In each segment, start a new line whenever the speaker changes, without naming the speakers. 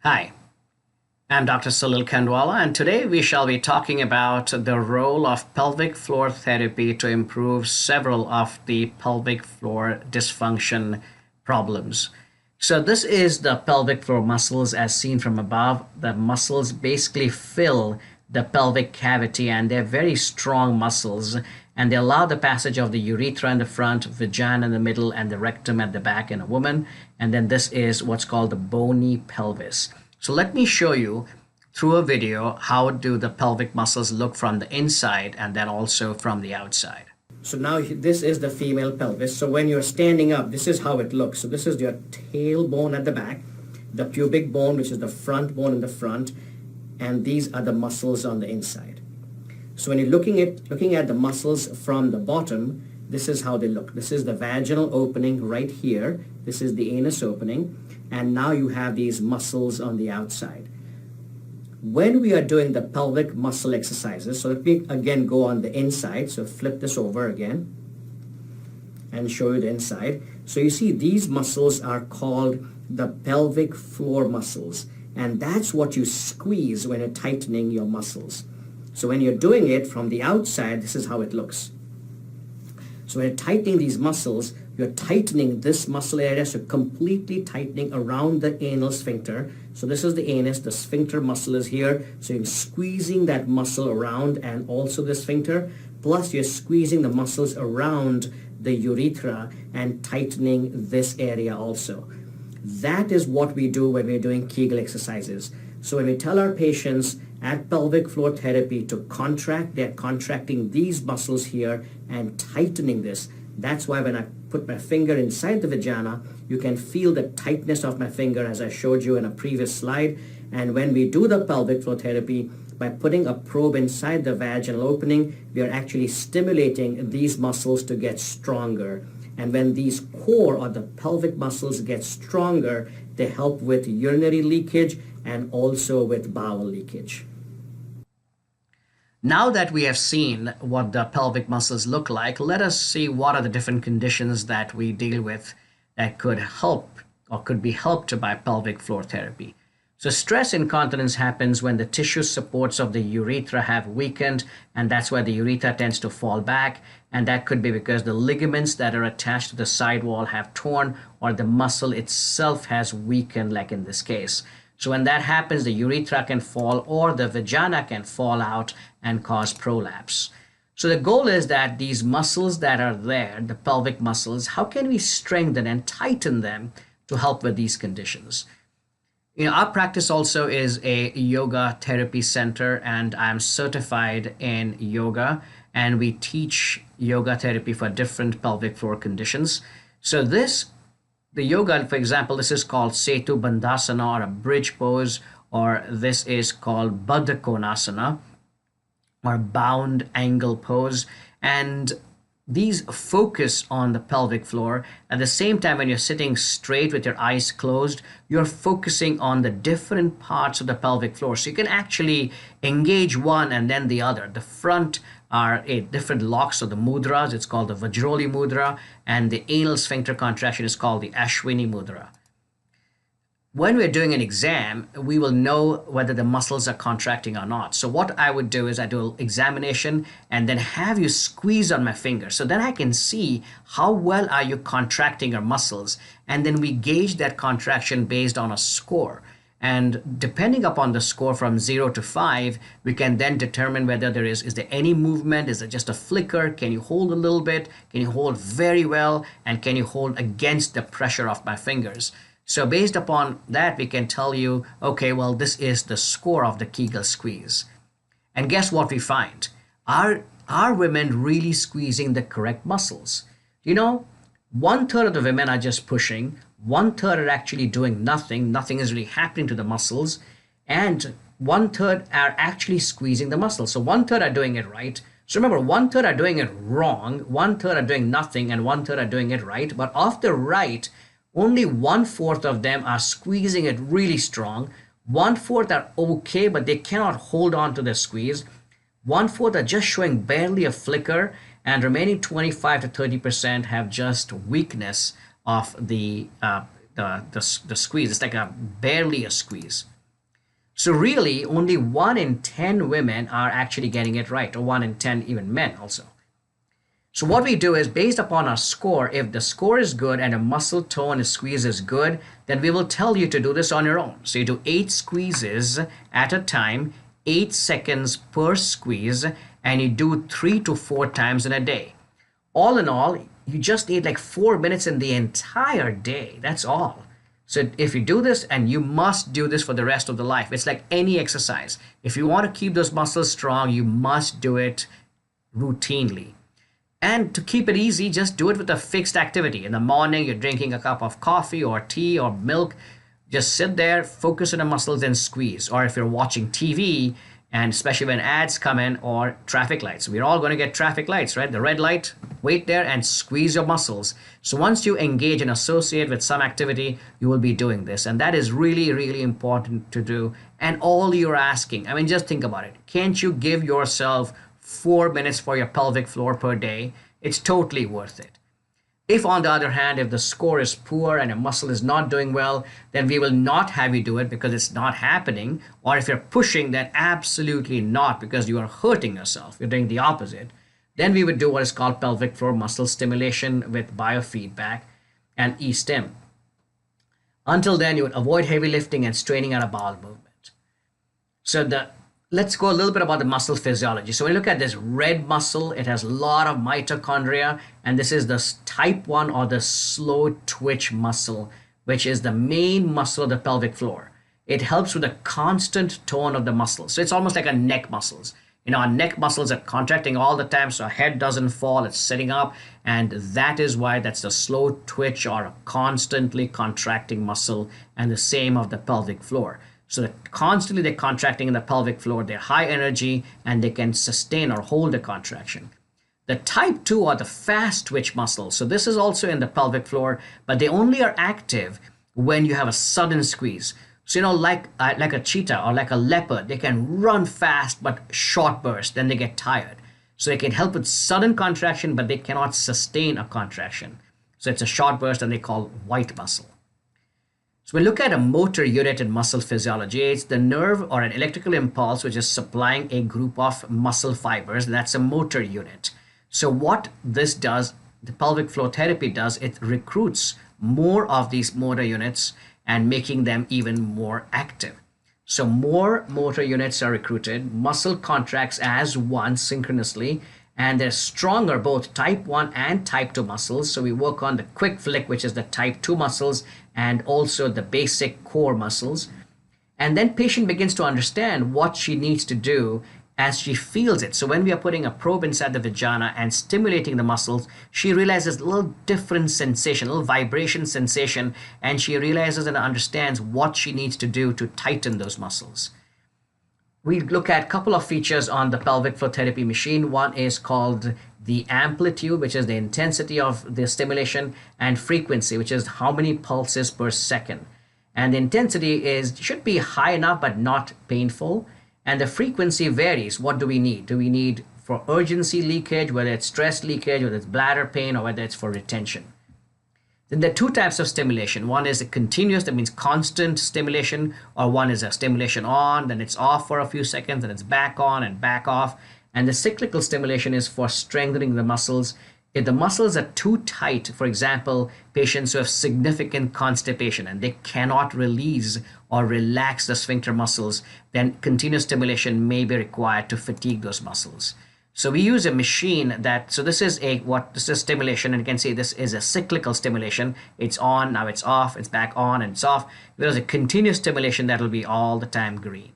Hi, I'm Dr. Salil Khandwala, and today we shall be talking about the role of pelvic floor therapy to improve several of the pelvic floor dysfunction problems. So, this is the pelvic floor muscles as seen from above. The muscles basically fill the pelvic cavity, and they're very strong muscles, and they allow the passage of the urethra in the front, vagina in the middle, and the rectum at the back in a woman. And then this is what's called the bony pelvis. So let me show you through a video how do the pelvic muscles look from the inside and then also from the outside. So now this is the female pelvis. So when you're standing up, this is how it looks. So this is your tailbone at the back, the pubic bone, which is the front bone in the front, and these are the muscles on the inside. So when you're looking at the muscles from the bottom, this is how they look. This is the vaginal opening right here. This is the anus opening. And now you have these muscles on the outside. When we are doing the pelvic muscle exercises, so let me again go on the inside. So flip this over again and show you the inside. So you see these muscles are called the pelvic floor muscles. And that's what you squeeze when you're tightening your muscles. So when you're doing it from the outside, this is how it looks. So when you're tightening these muscles, you're tightening this muscle area, so completely tightening around the anal sphincter. So this is the anus, the sphincter muscle is here. So you're squeezing that muscle around and also the sphincter. Plus you're squeezing the muscles around the urethra and tightening this area also. That is what we do when we're doing Kegel exercises. So when we tell our patients at pelvic floor therapy to contract, they're contracting these muscles here and tightening this. That's why when I put my finger inside the vagina, you can feel the tightness of my finger as I showed you in a previous slide. And when we do the pelvic floor therapy, by putting a probe inside the vaginal opening, we are actually stimulating these muscles to get stronger. And when these core or the pelvic muscles get stronger, they help with urinary leakage and also with bowel leakage. Now that we have seen what the pelvic muscles look like, let us see what are the different conditions that we deal with that could help or could be helped by pelvic floor therapy. So stress incontinence happens when the tissue supports of the urethra have weakened, and that's why the urethra tends to fall back. And that could be because the ligaments that are attached to the side wall have torn or the muscle itself has weakened, like in this case. So when that happens, the urethra can fall or the vagina can fall out and cause prolapse. So the goal is that these muscles that are there, the pelvic muscles, how can we strengthen and tighten them to help with these conditions? Our practice also is a yoga therapy center, and I'm certified in yoga, and we teach yoga therapy for different pelvic floor conditions. So the yoga, for example, this is called Setu Bandhasana or a bridge pose, or this is called Baddha Konasana or bound angle pose. And these focus on the pelvic floor. At the same time, when you're sitting straight with your eyes closed, you're focusing on the different parts of the pelvic floor. So you can actually engage one and then the other. The front are different locks of the mudras. It's called the Vajroli mudra, and the anal sphincter contraction is called the Ashwini mudra. When we're doing an exam, we will know whether the muscles are contracting or not. So what I would do is I do an examination and then have you squeeze on my finger. So then I can see how well are you contracting your muscles. And then we gauge that contraction based on a score. And depending upon the score from 0 to 5, we can then determine whether is there any movement? Is it just a flicker? Can you hold a little bit? Can you hold very well? And can you hold against the pressure of my fingers? So based upon that, we can tell you, okay, well, this is the score of the Kegel squeeze. And guess what we find? Are women really squeezing the correct muscles? 1/3 of the women are just pushing, 1/3 are actually doing nothing. Nothing is really happening to the muscles. And 1/3 are actually squeezing the muscles. So 1/3 are doing it right. So remember, 1/3 are doing it wrong, 1/3 are doing nothing, and 1/3 are doing it right. But of the right, only 1/4 of them are squeezing it really strong. 1/4 are okay, but they cannot hold on to the squeeze. 1/4 are just showing barely a flicker, and remaining 25 to 30% have just weakness of the squeeze. It's like barely a squeeze. So really, only 1 in 10 women are actually getting it right, or 1 in 10 even men also. So what we do is based upon our score, if the score is good and a muscle tone is squeeze is good, then we will tell you to do this on your own. So you do 8 squeezes at a time, 8 seconds per squeeze, and you do 3 to 4 times in a day. All in all, you just need like 4 minutes in the entire day. That's all. So if you do this, and you must do this for the rest of the life, it's like any exercise. If you want to keep those muscles strong, you must do it routinely. And to keep it easy, just do it with a fixed activity. In the morning, you're drinking a cup of coffee or tea or milk. Just sit there, focus on the muscles and squeeze. Or if you're watching TV, and especially when ads come in or traffic lights. We're all going to get traffic lights, right? The red light, wait there and squeeze your muscles. So once you engage and associate with some activity, you will be doing this. And that is really, really important to do. And all you're asking, I mean, just think about it. Can't you give yourself 4 minutes for your pelvic floor per day? It's totally worth it. If on the other hand, if the score is poor and a muscle is not doing well, then we will not have you do it because it's not happening. Or if you're pushing, then absolutely not, because you are hurting yourself. You're doing the opposite. Then we would do what is called pelvic floor muscle stimulation with biofeedback and e-stim. Until then, you would avoid heavy lifting and straining out a bowel movement. Let's go a little bit about the muscle physiology. So when you look at this red muscle, it has a lot of mitochondria, and this is the type 1 or the slow twitch muscle, which is the main muscle of the pelvic floor. It helps with the constant tone of the muscle. So it's almost like a neck muscles. Our neck muscles are contracting all the time, so our head doesn't fall, it's sitting up, and that is why that's the slow twitch or a constantly contracting muscle, and the same of the pelvic floor. So that constantly they're contracting in the pelvic floor, they're high energy, and they can sustain or hold a contraction. The type 2 are the fast twitch muscles. So this is also in the pelvic floor, but they only are active when you have a sudden squeeze. So like a cheetah or like a leopard, they can run fast but short bursts, then they get tired. So they can help with sudden contraction, but they cannot sustain a contraction. So it's a short burst, and they call white muscle. So we look at a motor unit in muscle physiology. It's the nerve or an electrical impulse which is supplying a group of muscle fibers. That's a motor unit. So what this does, the pelvic floor therapy does, it recruits more of these motor units and making them even more active. So more motor units are recruited, muscle contracts as one synchronously, and they're stronger, both type 1 and type 2 muscles. So we work on the quick flick, which is the type 2 muscles, and also the basic core muscles. And then patient begins to understand what she needs to do as she feels it. So when we are putting a probe inside the vagina and stimulating the muscles, she realizes a little different sensation, a little vibration sensation, and she realizes and understands what she needs to do to tighten those muscles. We look at a couple of features on the pelvic floor therapy machine. One is called the amplitude, which is the intensity of the stimulation, and frequency, which is how many pulses per second. And the intensity should be high enough but not painful. And the frequency varies. What do we need? Do we need for urgency leakage, whether it's stress leakage, whether it's bladder pain, or whether it's for retention? Then there are 2 types of stimulation. One is a continuous, that means constant stimulation, or one is a stimulation on, then it's off for a few seconds, then it's back on and back off. And the cyclical stimulation is for strengthening the muscles. If the muscles are too tight, for example, patients who have significant constipation and they cannot release or relax the sphincter muscles, then continuous stimulation may be required to fatigue those muscles. So we use a machine this is stimulation, and you can see this is a cyclical stimulation. It's on, now it's off, it's back on, and it's off. If there's a continuous stimulation, that'll be all the time green.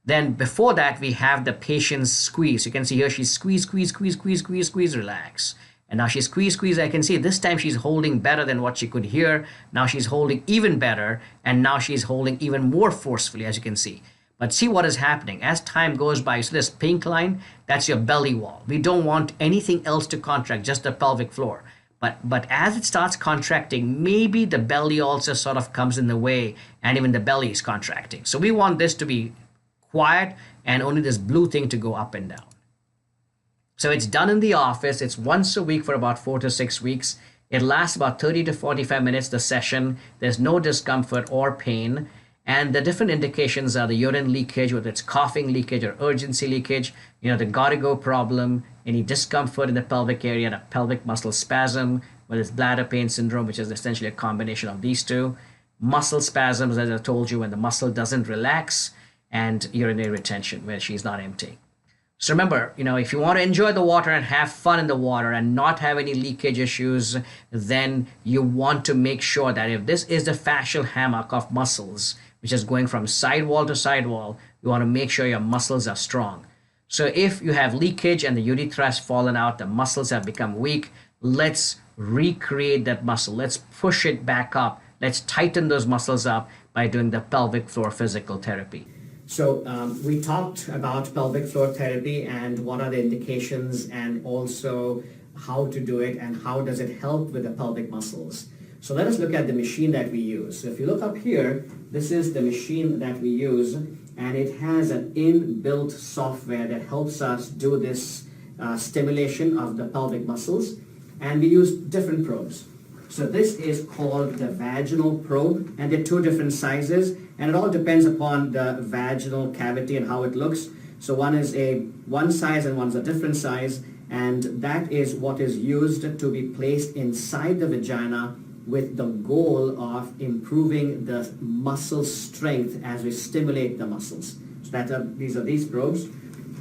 Then before that, we have the patient's squeeze. You can see here she's squeeze, relax. And now she's squeeze. I can see this time she's holding better than what she could hear. Now she's holding even better, and now she's holding even more forcefully, as you can see. But see what is happening as time goes by. So this pink line, that's your belly wall. We don't want anything else to contract, just the pelvic floor. But as it starts contracting, maybe the belly also sort of comes in the way, and even the belly is contracting. So we want this to be quiet and only this blue thing to go up and down. So it's done in the office. It's once a week for about 4 to 6 weeks. It lasts about 30 to 45 minutes, the session. There's no discomfort or pain. And the different indications are the urine leakage, whether it's coughing leakage or urgency leakage, the vertigo problem, any discomfort in the pelvic area, the pelvic muscle spasm, whether it's bladder pain syndrome, which is essentially a combination of these two, muscle spasms, as I told you, when the muscle doesn't relax, and urinary retention, where she's not emptying. So remember, if you want to enjoy the water and have fun in the water and not have any leakage issues, then you want to make sure that if this is the fascial hammock of muscles, which is going from sidewall to sidewall, you want to make sure your muscles are strong. So if you have leakage and the urethra has fallen out, the muscles have become weak, let's recreate that muscle. Let's push it back up. Let's tighten those muscles up by doing the pelvic floor physical therapy. So we talked about pelvic floor therapy and what are the indications and also how to do it and how does it help with the pelvic muscles. So let us look at the machine that we use. So if you look up here, this is the machine that we use, and it has an inbuilt software that helps us do this stimulation of the pelvic muscles, and we use different probes. So this is called the vaginal probe, and there are two different sizes, and it all depends upon the vaginal cavity and how it looks. So one is one size and one's a different size, and that is what is used to be placed inside the vagina with the goal of improving the muscle strength as we stimulate the muscles. So these are these probes,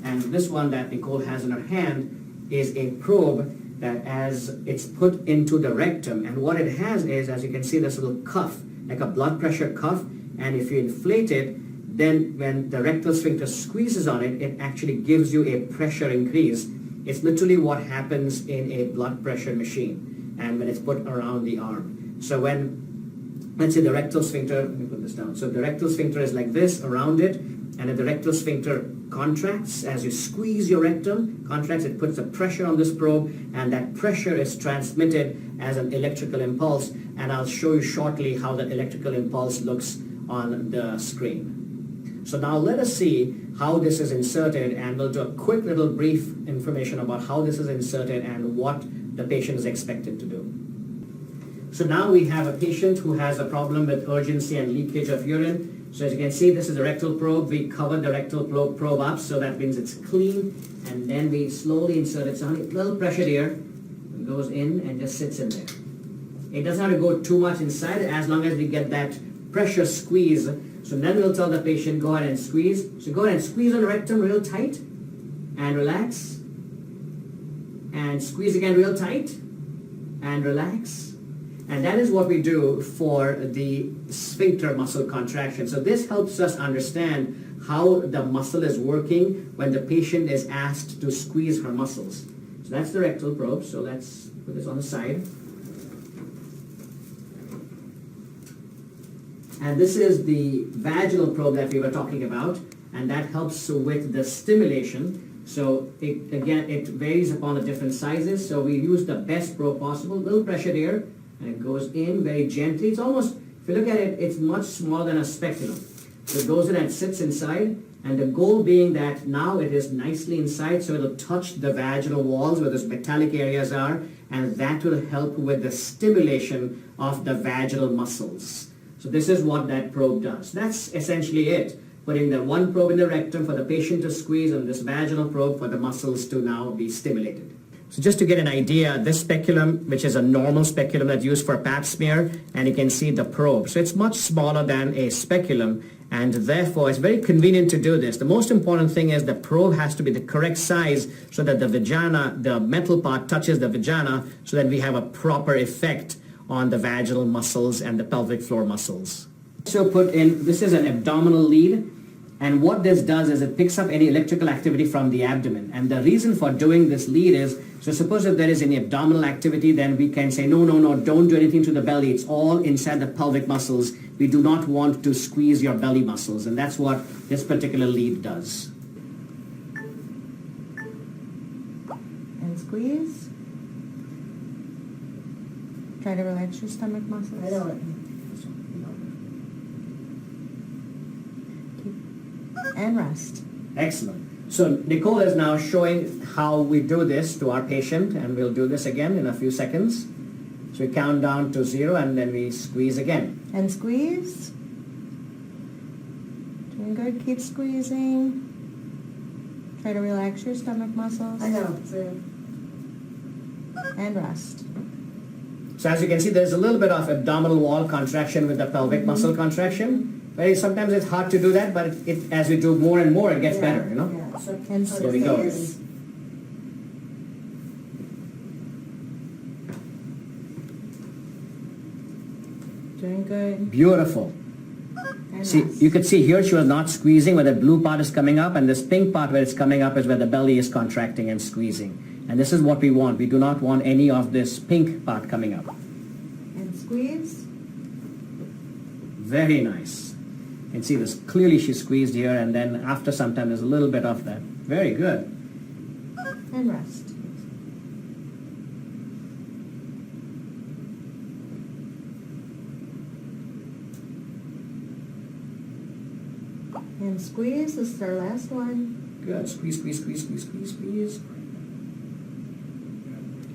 and this one that Nicole has in her hand is a probe that as it's put into the rectum, and what it has is, as you can see, this little cuff, like a blood pressure cuff, and if you inflate it, then when the rectal sphincter squeezes on it, it actually gives you a pressure increase. It's literally what happens in a blood pressure machine, and when it's put around the arm. So when, let's say the rectal sphincter, let me put this down, so the rectal sphincter is like this around it, and if the rectal sphincter contracts, as you squeeze your rectum, contracts, it puts a pressure on this probe, and that pressure is transmitted as an electrical impulse, and I'll show you shortly how that electrical impulse looks on the screen. So now let us see how this is inserted, and we'll do a quick little brief information about how this is inserted and what the patient is expected to do. So now we have a patient who has a problem with urgency and leakage of urine. So as you can see, this is the rectal probe. We covered the rectal probe up, so that means it's clean, and then we slowly insert it. So a little pressure here, it goes in and just sits in there. It doesn't have to go too much inside as long as we get that pressure squeeze. So then we'll tell the patient, go ahead and squeeze. So go ahead and squeeze on the rectum real tight and relax. And squeeze again real tight and relax. And that is what we do for the sphincter muscle contraction. So this helps us understand how the muscle is working when the patient is asked to squeeze her muscles. So that's the rectal probe. So let's put this on the side. And this is the vaginal probe that we were talking about, and that helps with the stimulation. So it varies upon the different sizes. So we use the best probe possible, little pressure here, and it goes in very gently. It's almost, if you look at it, it's much smaller than a speculum. So it goes in and sits inside, and the goal being that now it is nicely inside, so it'll touch the vaginal walls where those metallic areas are, and that will help with the stimulation of the vaginal muscles. So this is what that probe does. That's essentially it. Putting the one probe in the rectum for the patient to squeeze, and this vaginal probe for the muscles to now be stimulated. So just to get an idea, this speculum, which is a normal speculum that's used for pap smear, and you can see the probe. So it's much smaller than a speculum, and therefore it's very convenient to do this. The most important thing is the probe has to be the correct size so that the vagina, the metal part touches the vagina, so that we have a proper effect on the vaginal muscles and the pelvic floor muscles. So put in, this is an abdominal lead, and what this does is it picks up any electrical activity from the abdomen. And the reason for doing this lead is, so suppose if there is any abdominal activity, then we can say, no, don't do anything to the belly. It's all inside the pelvic muscles. We do not want to squeeze your belly muscles, and that's what this particular lead does.
And squeeze. Try to relax your stomach muscles.
I don't.
And rest.
Excellent. So Nicole is now showing how we do this to our patient, and we'll do this again in a few seconds. So we count down to 0, and then we squeeze again.
And squeeze. Doing good. Keep squeezing. Try to relax your stomach muscles.
I know.
And rest.
So as you can see, there's a little bit of abdominal wall contraction with the pelvic muscle contraction. But sometimes it's hard to do that, but as we do more and more, it gets better, you know?
Yeah. So,
And
There we go.
squeeze. Doing good.
Beautiful.
And
See,
rest.
you could see here she was not squeezing where the blue part is coming up, and this pink part where it's coming up is where the belly is contracting and squeezing. And this is what we want. We do not want any of this pink part coming up.
And squeeze.
Very nice. You can see this clearly she squeezed here, and then after some time there's a little bit of that. Very good.
And rest. And squeeze. This is our last one.
Good. Squeeze, squeeze, squeeze, squeeze, squeeze, squeeze.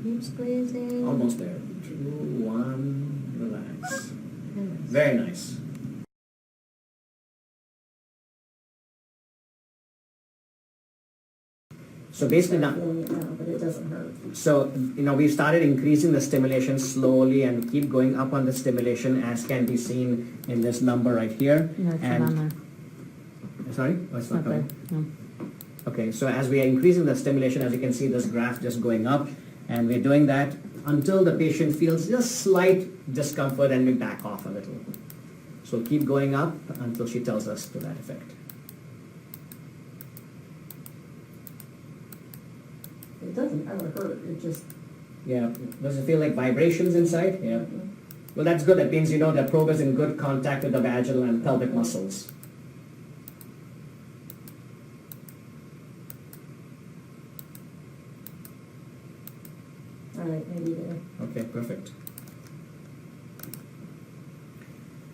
Keep squeezing.
Almost there. 2, 1, relax.
And rest.
Very nice. So basically now,
feeling it now, but it doesn't hurt.
so we started increasing the stimulation slowly and keep going up on the stimulation as can be seen in this number right here.
No, it's
and
not on there.
sorry, oh, it's not
Not there.
coming.
No.
Okay, so as we are increasing the stimulation, as you can see this graph just going up, and we're doing that until the patient feels just slight discomfort and we back off a little. So keep going up until she tells us to that effect.
It doesn't ever hurt. It just.
Yeah, does it feel like vibrations inside? Yeah. Well, that's good. That means the probe is in good contact with the vaginal and pelvic muscles.
All right, maybe there.
Okay, perfect.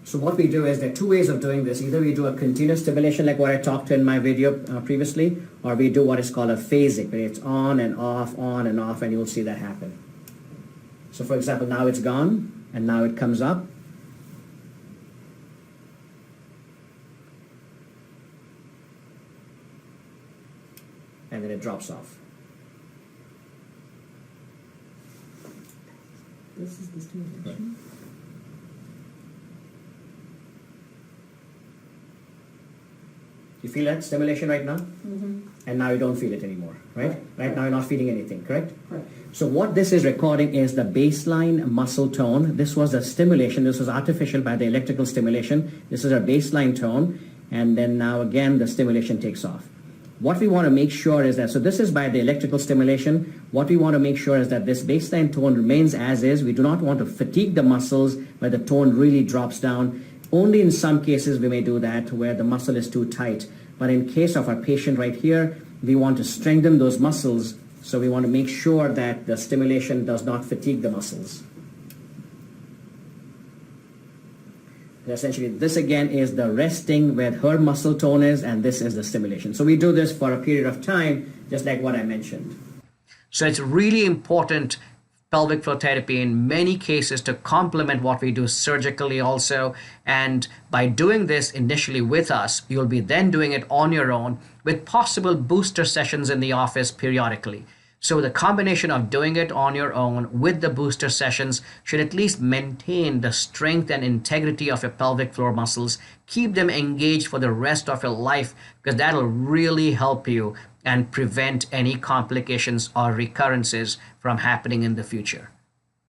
So what we do is there are two ways of doing this. Either we do a continuous stimulation like what I talked in my video previously, or we do what is called a phasic, where it's on and off, and you'll see that happen. So for example, now it's gone, and now it comes up. And then it drops off.
This is the stimulation.
You feel that stimulation right now?
Mm-hmm.
And now you don't feel it anymore, right? Right now you're not feeling anything, correct?
Correct.
So what this is recording is the baseline muscle tone. This was a stimulation. This was artificial by the electrical stimulation. This is our baseline tone. And then now again, the stimulation takes off. What we want to make sure is that, so this is by the electrical stimulation. What we want to make sure is that this baseline tone remains as is. We do not want to fatigue the muscles where the tone really drops down. Only in some cases we may do that where the muscle is too tight. But in case of our patient right here, we want to strengthen those muscles. So we want to make sure that the stimulation does not fatigue the muscles. And essentially, this again is the resting where her muscle tone is, and this is the stimulation. So we do this for a period of time, just like what I mentioned.
So it's really important, pelvic floor therapy in many cases, to complement what we do surgically also. And by doing this initially with us, you'll be then doing it on your own with possible booster sessions in the office periodically. So the combination of doing it on your own with the booster sessions should at least maintain the strength and integrity of your pelvic floor muscles, keep them engaged for the rest of your life, because that'll really help you and prevent any complications or recurrences from happening in the future.